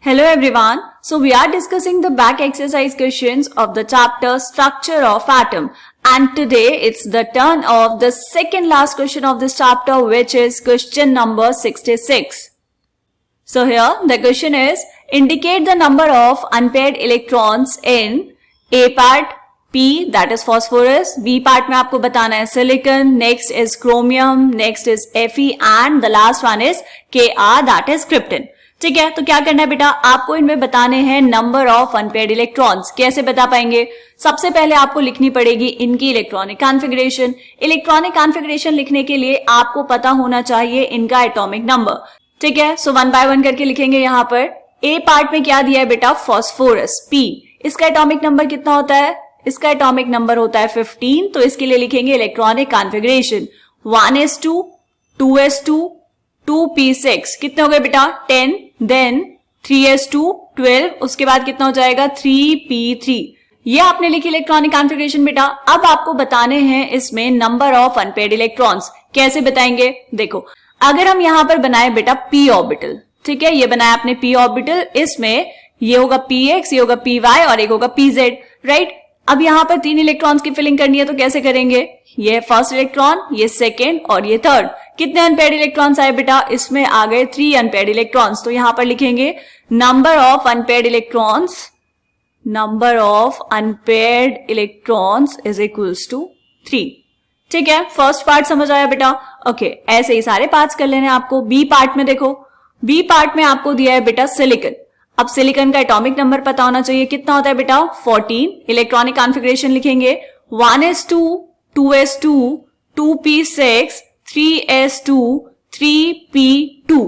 Hello everyone. So we are discussing the back exercise questions of the chapter Structure of Atom. And today it's the turn of the second last question of this chapter, which is question number 66. So here the question is, indicate the number of unpaired electrons in A part P, that is phosphorus, B part में आपको बताना है silicon, next is chromium, next is Fe and the last one is Kr, that is krypton. ठीक है, तो क्या करना है बेटा, आपको इनमें बताने हैं नंबर ऑफ अनपेयर्ड इलेक्ट्रॉन्स. कैसे बता पाएंगे? सबसे पहले आपको लिखनी पड़ेगी इनकी इलेक्ट्रॉनिक कॉन्फ़िगरेशन. इलेक्ट्रॉनिक कॉन्फ़िगरेशन लिखने के लिए आपको पता होना चाहिए इनका एटॉमिक नंबर. ठीक है, सो वन बाय वन करके लिखेंगे. यहाँ पर ए पार्ट में क्या दिया है बेटा? Phosphorus P. इसका एटॉमिक नंबर कितना होता है? इसका एटॉमिक नंबर होता है 15. तो इसके लिए लिखेंगे electronic configuration 1s2, 2s2, 2p6. कितने हो गए बेटा? 10. Then 3s2, 12. उसके बाद कितना हो जाएगा? 3p3. ये आपने लिखी इलेक्ट्रॉनिक कॉन्फ़िगरेशन बेटा. अब आपको बताने हैं इसमें नंबर ऑफ अनपेयर्ड इलेक्ट्रॉन्स. कैसे बताएंगे? देखो, अगर हम यहां पर बनाए बेटा p ऑर्बिटल, ठीक है, ये बनाया आपने p ऑर्बिटल, इसमें ये होगा px, ये होगा py और एक होगा pz, राइट. अब यहां पर 3 इलेक्ट्रॉन्स की फिलिंग करनी है, तो कैसे करेंगे? ये फर्स्ट इलेक्ट्रॉन, ये सेकेंड और ये थर्ड. कितने अनपेयर्ड इलेक्ट्रॉन्स आए बेटा? इसमें आ गए 3 अनपेयर्ड इलेक्ट्रॉन्स. तो यहां पर लिखेंगे number of unpaired electrons, number of unpaired electrons is equals to 3. ठीक है, फर्स्ट पार्ट समझ आया बेटा? ओके, ऐसे ही सारे पार्ट्स कर लेने आपको. बी पार्ट में देखो, बी पार्ट में आपको दिया है बेटा सिलिकन. अब सिलिकन का एटॉमिक नंबर पता होना चाहिए. कितना होता है बेटा? 14. इलेक्ट्रॉनिक कॉन्फ़िगरेशन लिखेंगे 1s2, 2s2, 2p6, 3s2, 3p2.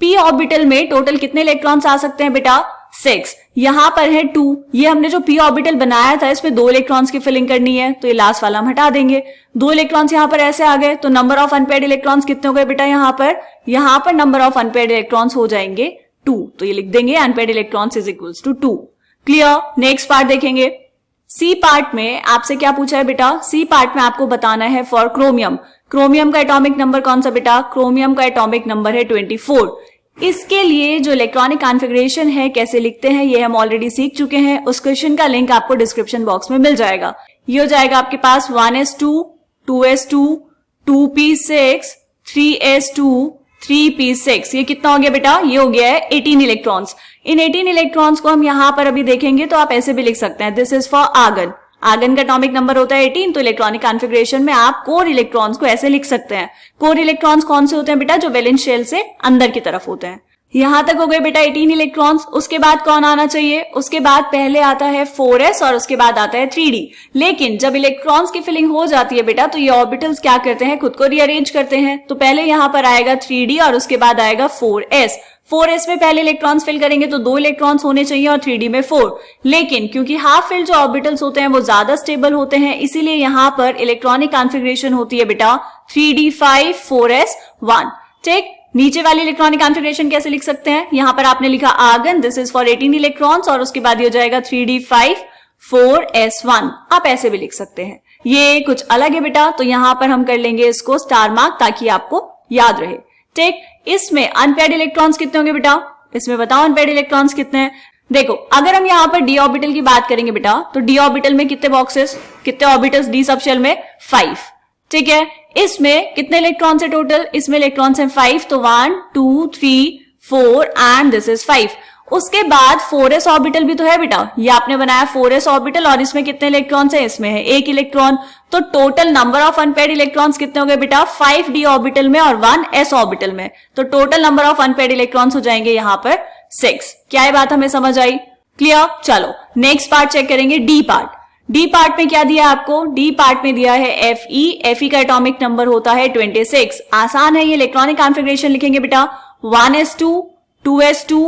p orbital में टोटल कितने इलेक्ट्रॉन्स आ सकते हैं बेटा? 6. यहां पर है 2. ये हमने जो p ऑर्बिटल बनाया था इसमें 2 इलेक्ट्रॉन्स की फिलिंग करनी है, तो ये लास्ट वाला हम हटा देंगे. 2 इलेक्ट्रॉन्स यहां पर ऐसे आ गए, तो नंबर ऑफ अनपेयर्ड इलेक्ट्रॉन्स कितने हो गए बेटा? यहां पर नंबर ऑफ अनपेयर्ड इलेक्ट्रॉन्स हो जाएंगे 2. तो ये लिख देंगे unpaired electrons is equals to 2. Clear? Next part देखेंगे. सी पार्ट में आपसे क्या पूछा है बेटा? सी पार्ट में आपको बताना है फॉर क्रोमियम. क्रोमियम का एटॉमिक नंबर कौन सा बेटा? क्रोमियम का एटॉमिक नंबर है 24. इसके लिए जो इलेक्ट्रॉनिक कॉन्फ़िगरेशन है कैसे लिखते हैं ये हम ऑलरेडी सीख चुके हैं. उस क्वेश्चन का लिंक आपको डिस्क्रिप्शन बॉक्स में मिल जाएगा. ये हो जाएगा आपके पास 1s2, 2s2, 2p6, 3s2, 3p6. ये कितना हो गया बेटा? ये हो गया है 18 इलेक्ट्रॉन्स. इन 18 इलेक्ट्रॉन्स को हम यहां पर अभी देखेंगे तो आप ऐसे भी लिख सकते हैं, this is for argon. Argon का एटॉमिक नंबर होता है 18. तो इलेक्ट्रॉनिक कॉन्फ़िगरेशन में आप कोर इलेक्ट्रॉन्स को ऐसे लिख सकते हैं. कोर इलेक्ट्रॉन्स कौन से होते हैं बेटा? जो वैलेंस शेल से अंदर की तरफ होते हैं. यहां तक हो गए बेटा 18 इलेक्ट्रॉन्स. उसके बाद कौन आना चाहिए? उसके बाद पहले आता है 4s और उसके बाद आता है 3d. लेकिन जब इलेक्ट्रॉन्स की फिलिंग हो जाती है बेटा तो ये ऑर्बिटल्स क्या करते हैं? खुद को रीअरेंज करते हैं. तो पहले यहां पर आएगा 3d और उसके बाद आएगा 4s. 4s में पहले इलेक्ट्रॉन्स फिल करेंगे तो 2 इलेक्ट्रॉन्स होने चाहिए और 3d में 4. लेकिन क्योंकि हाफ फिल जो ऑर्बिटल्स होते हैं वो ज्यादा स्टेबल होते हैं, इसीलिए यहां पर इलेक्ट्रॉनिक कॉन्फ़िगरेशन होती है बेटा 3d5, 4s1. ठीक, नीचे वाली इलेक्ट्रॉनिक कॉन्फ़िगरेशन कैसे लिख सकते हैं? यहां पर आपने लिखा argon, this is for 18 electrons और उसके बाद ये हो जाएगा 3d5, 4s1. आप ऐसे भी लिख सकते हैं. ये कुछ अलग है बेटा, तो यहां पर हम कर लेंगे इसको स्टार मार्क ताकि आपको याद रहे. ठीक, इसमें अनपेयर्ड इलेक्ट्रॉन्स कितने होंगे बेटा? इसमें बताओ अनपेयर्ड इलेक्ट्रॉन्स कितने हैं? देखो, अगर हम यहाँ पर डी ऑर्बिटल की बात करेंगे बेटा तो डी ऑर्बिटल में कितने बॉक्सेस, कितने ऑर्बिटल्स डी सब शेल में? 5. ठीक है, इसमें कितने इलेक्ट्रॉन्स है टोटल? इसमें इलेक्ट्रॉन्स हैं 5. तो 1, 2, 3, 4 एंड दिस इज 5. उसके बाद 4s ऑर्बिटल भी तो है बेटा. ये आपने बनाया 4s ऑर्बिटल और इसमें कितने इलेक्ट्रॉन्स है? इसमें है 1 इलेक्ट्रॉन. तो total number of unpaired electrons कितने हो गए बेटा? 5d ऑर्बिटल में और 1s ऑर्बिटल में. तो total number of unpaired electrons हो जाएंगे यहाँ पर 6. क्या ये बात हमें समझ आई? क्लियर? चलो नेक्स्ट पार्ट चेक करेंगे. D part. डी पार्ट में क्या दिया है आपको? डी पार्ट में दिया है Fe का एटॉमिक नंबर होता है 26. आसान है, ये इलेक्ट्रॉनिक कॉन्फ़िगरेशन लिखेंगे बेटा 1s2, 2s2,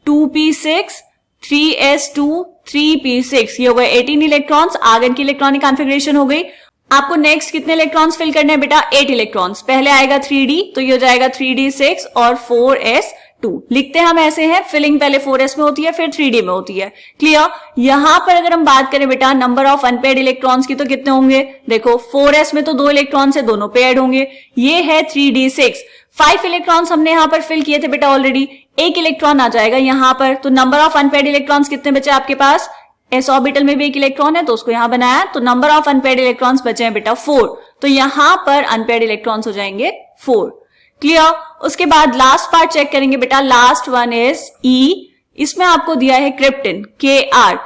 2p6, 3s2, 3p6. ये हो गए 18 इलेक्ट्रॉन्स. आर्गन की इलेक्ट्रॉनिक कॉन्फ़िगरेशन हो गई. आपको नेक्स्ट कितने इलेक्ट्रॉन्स फिल करने हैं बेटा? 8 इलेक्ट्रॉन्स. पहले आएगा 3d, तो ये हो जाएगा 3d6 और 4s2. लिखते हम ऐसे हैं, फिलिंग पहले 4s में होती है फिर 3d में होती है. क्लियर? यहां पर अगर हम बात करें बेटा नंबर ऑफ अनपेयर्ड इलेक्ट्रॉन्स की तो कितने होंगे? देखो 4s में तो 2 इलेक्ट्रॉन्स है, दोनों पेयर्ड होंगे. ये है 3d6. 5 इलेक्ट्रॉन्स हमने यहां पर फिल किए थे बेटा ऑलरेडी. एक इलेक्ट्रॉन आ जाएगा यहाँ पर। तो नंबर ऑफ अनपेयर्ड इलेक्ट्रॉन्स कितने बचे आपके पास? एस ऑर्बिटल में भी एक इलेक्ट्रॉन है तो उसको यहां बनाया, तो नंबर ऑफ अनपेयर्ड इलेक्ट्रॉन्स बचे हैं बेटा 4। तो यहां पर अनपेयर्ड इलेक्ट्रॉन्स हो जाएंगे 4। क्लियर? उसके बाद लास्ट पार्ट चेक करेंगे बेटा, लास्ट वन इज ई। इसमें आपको दिया है क्रिप्टन Kr।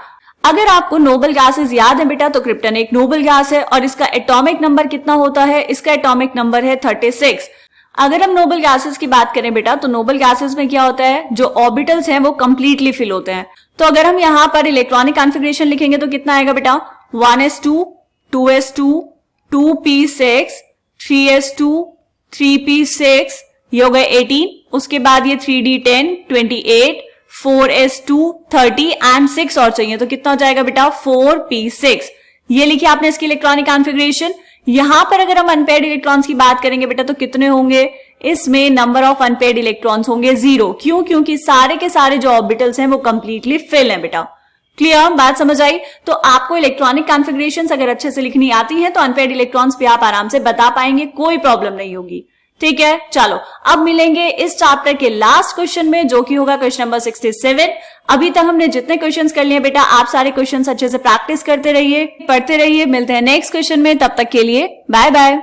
अगर आपको नोबल गैसेस याद है बेटा तो क्रिप्टन एक नोबल गैस है और इसका एटॉमिक नंबर कितना होता है? इसका एटॉमिक नंबर है 36। अगर हम नोबल गैसेस की बात करें बेटा तो नोबल गैसेस में क्या होता है, जो ऑर्बिटल्स हैं वो कंप्लीटली फिल होते हैं। तो अगर हम यहां पर इलेक्ट्रॉनिक कॉन्फ़िगरेशन लिखेंगे तो कितना आएगा बेटा? 1s2 2s2 2p6 3s2 3p6, ये हो गए 18। उसके बाद ये 3d10 28 4s2 30 एंड 6 और चाहिए तो कितना हो जाएगा बेटा? 4p6। ये लिखिए आपने इसकी इलेक्ट्रॉनिक कॉन्फ़िगरेशन। यहां पर अगर हम अनपेयर्ड इलेक्ट्रॉन्स की बात करेंगे बेटा तो कितने होंगे? इसमें नंबर ऑफ अनपेयर्ड इलेक्ट्रॉन्स होंगे 0। क्यों? क्योंकि सारे के सारे जो ऑर्बिटल्स हैं वो कंप्लीटली फिल हैं बेटा। क्लियर? बात समझ आई? तो आपको इलेक्ट्रॉनिक कॉन्फ़िगरेशंस अगर अच्छे से लिखनी आती है तो अनपेयर्ड इलेक्ट्रॉन्स भी आप आराम से बता पाएंगे, कोई प्रॉब्लम नहीं होगी। ठीक है, चलो अब मिलेंगे इस चैप्टर के लास्ट क्वेश्चन में जो कि होगा क्वेश्चन नंबर 67। अभी तक हमने जितने क्वेश्चंस कर लिए बेटा, आप सारे क्वेश्चंस अच्छे से प्रैक्टिस करते रहिए, पढ़ते रहिए। मिलते हैं नेक्स्ट क्वेश्चन में, तब तक के लिए बाय बाय।